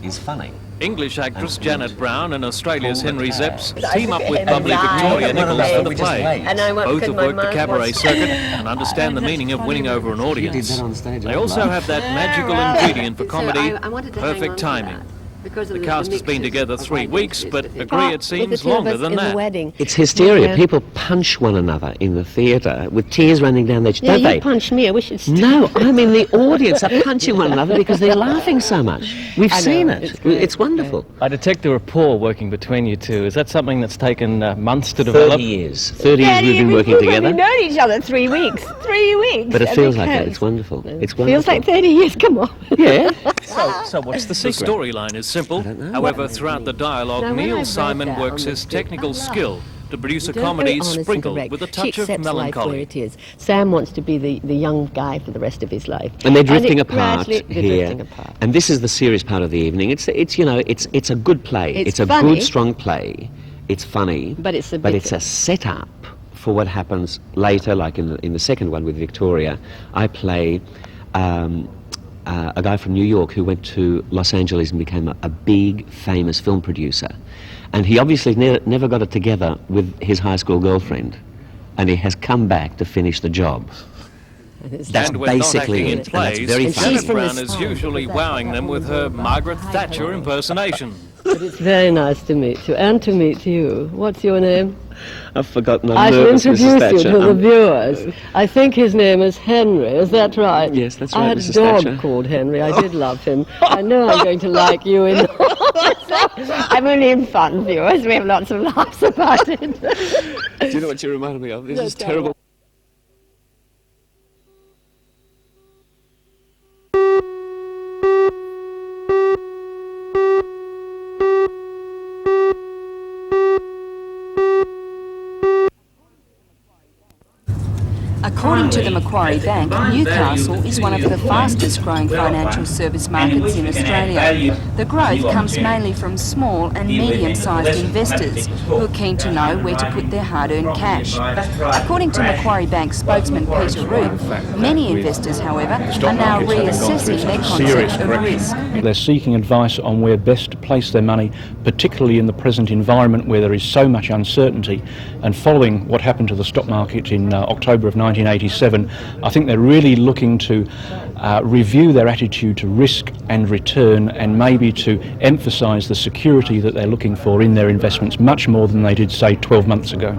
is funny. English actress Janet Brown and Australia's Henry Zepps team up with bubbly Victoria Nichols for the play. Both have worked the cabaret circuit and understand the meaning of winning over an audience. They also have that magical ingredient for comedy, perfect timing. The cast has been together 3 weeks, but agree it seems longer than that. It's hysteria. People punch one another in the theatre with tears running down their cheeks, don't they? You punch me, I wish it's... No, I mean the audience are punching one another because they're laughing so much. We've seen it. It's wonderful. I detect a rapport working between you two. Is that something that's taken months to develop? 30 years. 30 years we've been working together. We've known each other 3 weeks. 3 weeks. But it feels like that. It's wonderful. It's wonderful. Feels like 30 years, come on. Yeah. So what's the secret? The storyline is simple. However, throughout the dialogue, Neil Simon works his technical skill to produce a comedy sprinkled with a touch of melancholy. Where it is. Sam wants to be the young guy for the rest of his life. And they're drifting apart here. And this is the serious part of the evening. It's you know, it's a good play. It's a good, strong play. It's funny. But it's a setup for what happens later, like in the second one with Victoria. I play a guy from New York who went to Los Angeles and became a big, famous film producer. And he obviously never got it together with his high school girlfriend. And he has come back to finish the job. That's basically it. Plays, and that's very funny. Janet Brown is usually wowing them with her Margaret Thatcher impersonation. But it's very nice to meet you, and to meet you. What's your name? I've forgotten. I shall introduce you to the viewers. I think his name is Henry, is that right? Yes, that's right, I had Mrs. a dog Thatcher. called Henry. I did love him. I know I'm going to like you in... I'm only in fun, viewers. We have lots of laughs about it. Do you know what you reminded me of? This is terrible. According to the Macquarie Bank, Newcastle is one of the fastest growing financial service markets in Australia. The growth comes mainly from small and medium-sized investors who are keen to know where to put their hard-earned cash. According to Macquarie Bank spokesman Peter Root, many investors, however, are now reassessing their concept of risk. They're seeking advice on where best to place their money, particularly in the present environment where there is so much uncertainty. And following what happened to the stock market in October of 1987, I think they're really looking to review their attitude to risk and return, and maybe to emphasise the security that they're looking for in their investments much more than they did, say, 12 months ago.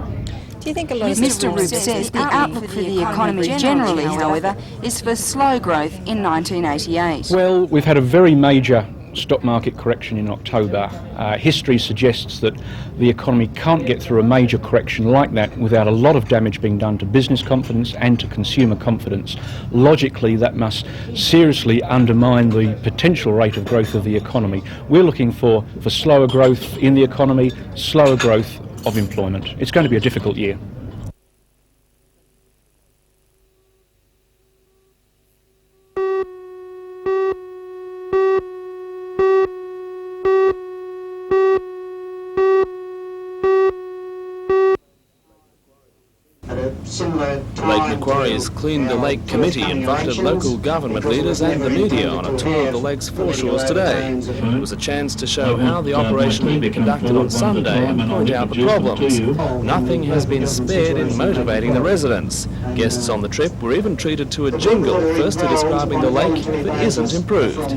Do you think a lot of Mr. Root says the outlook for the economy generally, however, is for slow growth in 1988. Well, we've had a very major stock market correction in October. History suggests that the economy can't get through a major correction like that without a lot of damage being done to business confidence and to consumer confidence. Logically, that must seriously undermine the potential rate of growth of the economy. We're looking for slower growth in the economy, slower growth of employment. It's going to be a difficult year. The Lake Macquarie's Clean the Lake Committee invited local government leaders and the media on a tour of the lake's foreshores today. It was a chance to show how the operation will be conducted on Sunday and point out the problems. Nothing has been spared in motivating the residents. Guests on the trip were even treated to a jingle, firstly describing the lake that isn't improved.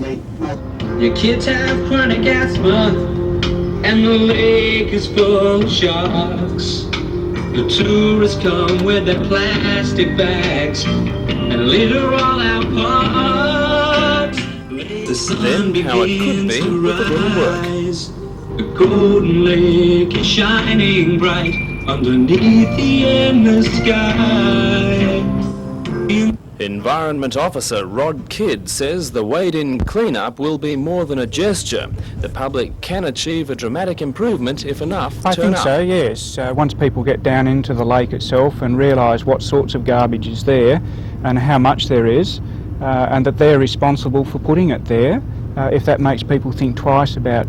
Your kids have chronic asthma, and the lake is full of sharks. The tourists come with their plastic bags and litter all our parks. Then how it could be with a little work. The golden lake is shining bright underneath the endless sky. Environment Officer Rod Kidd says the wade-in clean-up will be more than a gesture. The public can achieve a dramatic improvement if enough turn up. I think so, yes. Once people get down into the lake itself and realise what sorts of garbage is there and how much there is, and that they're responsible for putting it there, if that makes people think twice about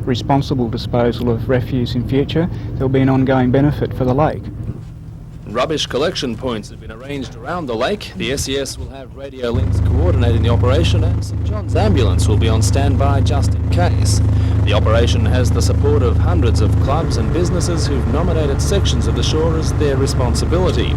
responsible disposal of refuse in future, there'll be an ongoing benefit for the lake. Rubbish collection points have been arranged around the lake. The SES will have radio links coordinating the operation, and St John's Ambulance will be on standby just in case. The operation has the support of hundreds of clubs and businesses who've nominated sections of the shore as their responsibility.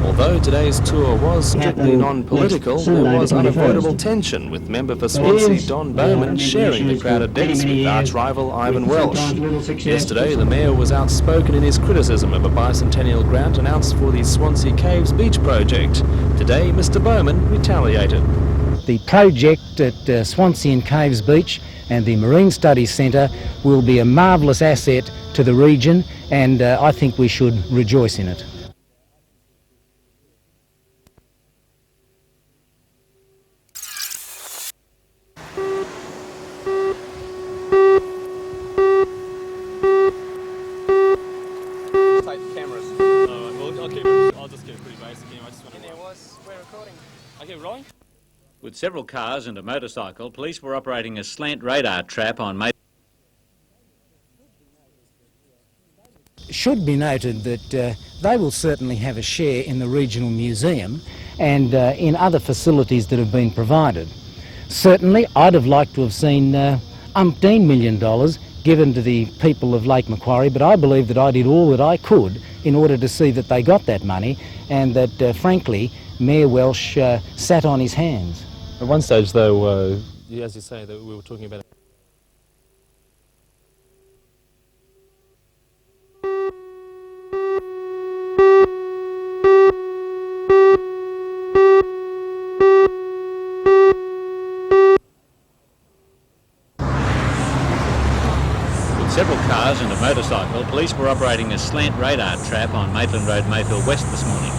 Although today's tour was strictly non-political, there was unavoidable tension, with member for Swansea Don Bowman sharing the crowded decks with arch-rival Ivan Welsh. Yesterday, the Mayor was outspoken in his criticism of a bicentennial grant announced for the Swansea Caves Beach project. Today, Mr Bowman retaliated. The project at Swansea and Caves Beach and the Marine Studies Centre will be a marvellous asset to the region, and I think we should rejoice in it. With several cars and a motorcycle, police were operating a slant radar trap on Maitland. Should be noted that they will certainly have a share in the regional museum and in other facilities that have been provided. Certainly, I'd have liked to have seen umpteen $1 million given to the people of Lake Macquarie, but I believe that I did all that I could in order to see that they got that money, and that, frankly, Mayor Welsh sat on his hands. At one stage, though, as you say, that we were talking about. With several cars and a motorcycle, police were operating a slant radar trap on Maitland Road, Mayfield West this morning.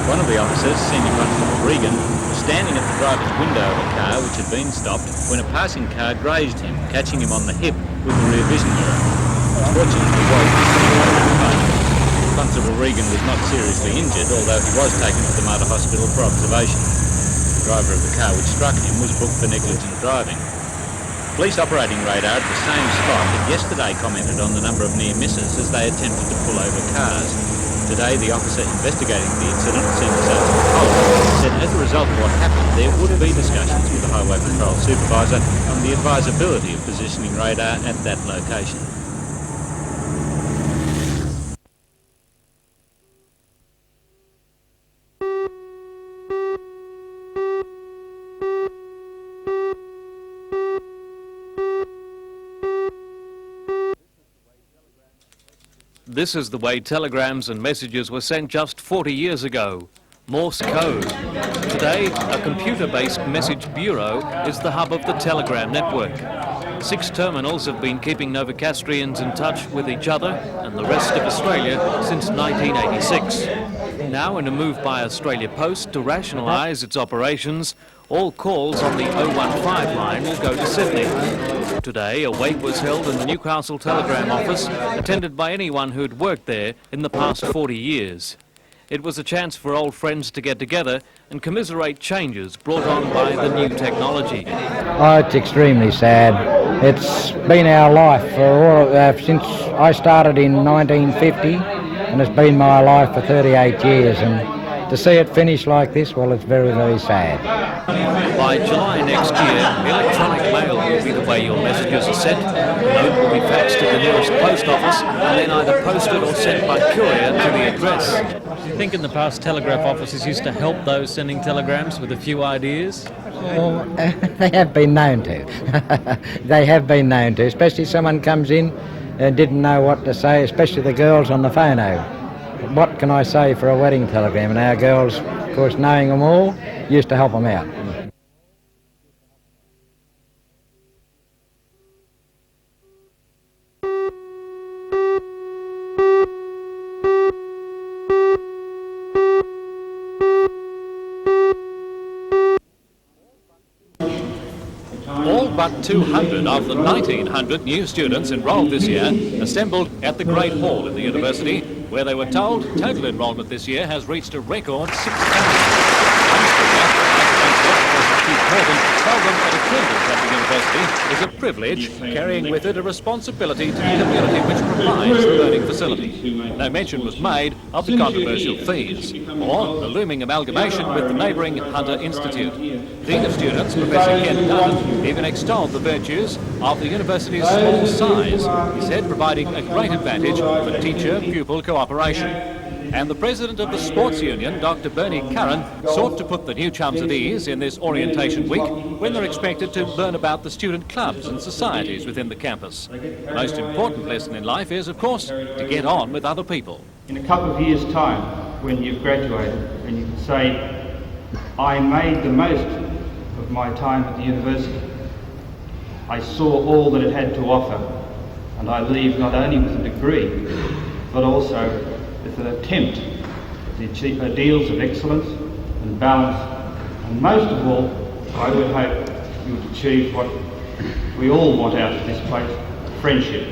One of the officers, Senior Constable Regan, was standing at the driver's window of a car which had been stopped when a passing car grazed him, catching him on the hip with the rear vision mirror. Fortunately, he was Constable Regan was not seriously injured, although he was taken to the Mater Hospital for observation. The driver of the car which struck him was booked for negligent driving. Police operating radar at the same spot had yesterday commented on the number of near misses as they attempted to pull over cars. Today, the officer investigating the incident, Senior Sergeant Torres, said as a result of what happened, there would be discussions with the Highway Patrol Supervisor on the advisability of positioning radar at that location. This is the way telegrams and messages were sent just 40 years ago. Morse code. Today, a computer-based message bureau is the hub of the telegram network. 6 terminals have been keeping Novocastrians in touch with each other and the rest of Australia since 1986. Now, in a move by Australia Post to rationalise its operations, all calls on the 015 line will go to Sydney. Today, a wake was held in the Newcastle Telegram office, attended by anyone who'd worked there in the past 40 years. It was a chance for old friends to get together and commiserate changes brought on by the new technology. Oh, it's extremely sad. It's been our life for since I started in 1950, and it's been my life for 38 years. And to see it finish like this, well, it's very, very sad. By July next year, electronic mail will be the way your messages are sent. The note will be faxed to the nearest post office and then either posted or sent by courier to the address. Do you think in the past telegraph offices used to help those sending telegrams with a few ideas? Well, they have been known to. They have been known to, especially if someone comes in and didn't know what to say, especially the girls on the phono. What can I say for a wedding telegram? And our girls, of course, knowing them all, used to help them out. All but 200 of the 1,900 new students enrolled this year assembled at the Great Hall in the university, where they were told total enrolment this year has reached a record 6,000. One student, Chief Morgan, told them that attendance at the university university is a privilege, carrying with it a responsibility to the community which provides the learning facility. No mention was made of the controversial fees, or the looming amalgamation with the neighbouring Hunter Institute. Dean of Students, Professor Ken Dunn, even extolled the virtues of the university's small size, he said providing a great advantage for teacher-pupil cooperation. And the president of the Sports Union, Dr. Bernie Curran, sought to put the new chums at ease in this orientation week when they're expected to learn about the student clubs and societies within the campus. The most important lesson in life is, of course, to get on with other people. In a couple of years' time, when you've graduated, and you can say, I made the most of my time at the university. I saw all that it had to offer, and I leave not only with a degree, but also with an attempt to achieve ideals of excellence and balance, and most of all, I would hope you would achieve what we all want out of this place, friendship.